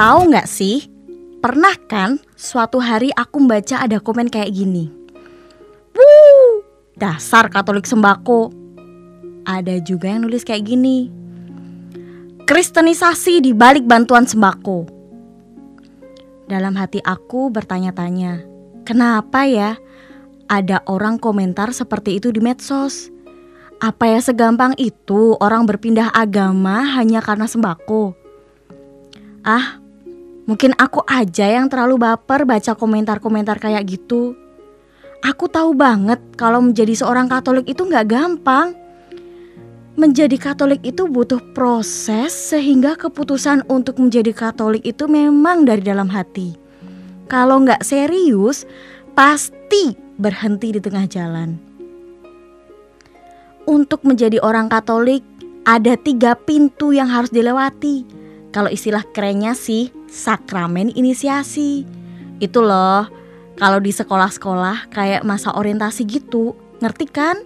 Tahu nggak sih? Pernah kan suatu hari aku membaca ada komen kayak gini. Wuh, dasar Katolik sembako. Ada juga yang nulis kayak gini. Kristenisasi di balik bantuan sembako. Dalam hati aku bertanya-tanya, kenapa ya ada orang komentar seperti itu di medsos? Apa ya segampang itu orang berpindah agama hanya karena sembako? Mungkin aku aja yang terlalu baper baca komentar-komentar kayak gitu. Aku tahu banget kalau menjadi seorang Katolik itu gak gampang. Menjadi Katolik itu butuh proses sehingga keputusan untuk menjadi Katolik itu memang dari dalam hati. Kalau gak serius, pasti berhenti di tengah jalan. Untuk menjadi orang Katolik, ada 3 pintu yang harus dilewati. Kalau istilah kerennya sih, sakramen inisiasi. Itu loh, kalau di sekolah-sekolah kayak masa orientasi gitu, ngerti kan?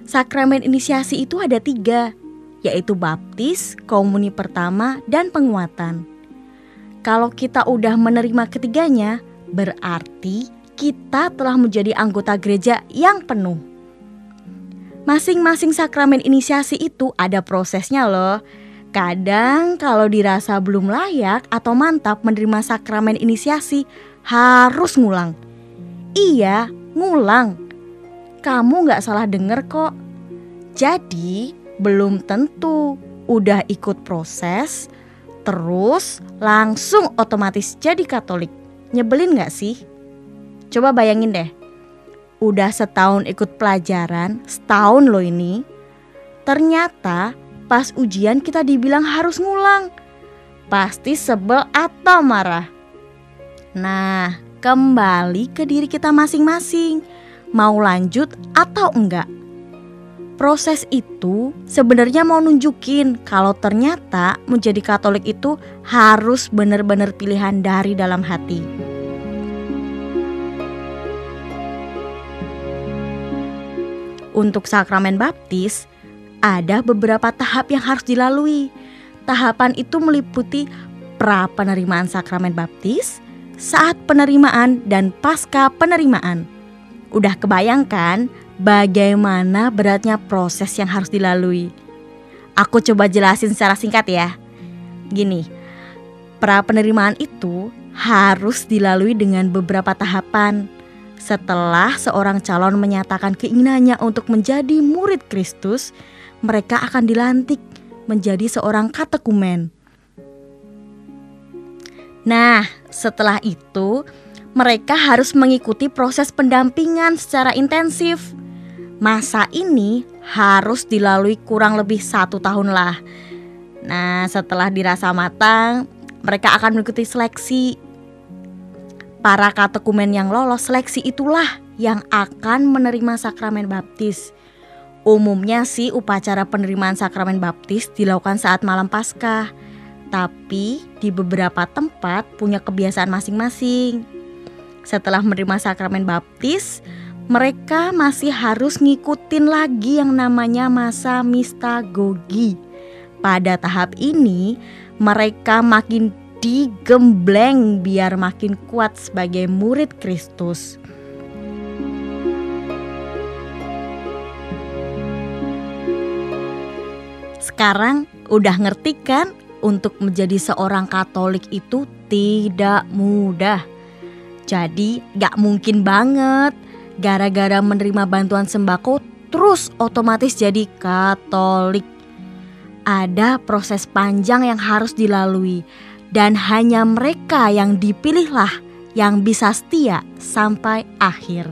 Sakramen inisiasi itu ada 3, yaitu baptis, komuni pertama, dan penguatan. Kalau kita udah menerima ketiganya, berarti kita telah menjadi anggota gereja yang penuh. Masing-masing sakramen inisiasi itu ada prosesnya loh. Kadang kalau dirasa belum layak atau mantap menerima sakramen inisiasi, harus ngulang. Iya, ngulang. Kamu gak salah denger kok. Jadi belum tentu udah ikut proses, terus langsung otomatis jadi Katolik. Nyebelin gak sih? Coba bayangin deh, udah setahun ikut pelajaran, setahun loh ini. Ternyata pas ujian kita dibilang harus ngulang. Pasti sebel atau marah. Nah, kembali ke diri kita masing-masing. Mau lanjut atau enggak? Proses itu sebenarnya mau nunjukin kalau ternyata menjadi Katolik itu harus benar-benar pilihan dari dalam hati. Untuk sakramen baptis, ada beberapa tahap yang harus dilalui. Tahapan itu meliputi pra penerimaan sakramen baptis, saat penerimaan, dan pasca penerimaan. Udah kebayangkan bagaimana beratnya proses yang harus dilalui? Aku coba jelasin secara singkat ya. Gini, pra penerimaan itu harus dilalui dengan beberapa tahapan. Setelah seorang calon menyatakan keinginannya untuk menjadi murid Kristus, mereka akan dilantik menjadi seorang katekumen. Nah, setelah itu mereka harus mengikuti proses pendampingan secara intensif. Masa ini harus dilalui kurang lebih 1 tahun lah. Nah, setelah dirasa matang, mereka akan mengikuti seleksi. Para katekumen yang lolos seleksi itulah yang akan menerima sakramen baptis. Umumnya sih upacara penerimaan sakramen baptis dilakukan saat malam Paskah. Tapi di beberapa tempat punya kebiasaan masing-masing. Setelah menerima sakramen baptis, mereka masih harus ngikutin lagi yang namanya masa mistagogi. Pada tahap ini, mereka makin digembleng biar makin kuat sebagai murid Kristus. Sekarang udah ngerti kan, untuk menjadi seorang Katolik itu tidak mudah. Jadi gak mungkin banget gara-gara menerima bantuan sembako terus otomatis jadi Katolik. Ada proses panjang yang harus dilalui, dan hanya mereka yang dipilihlah yang bisa setia sampai akhir.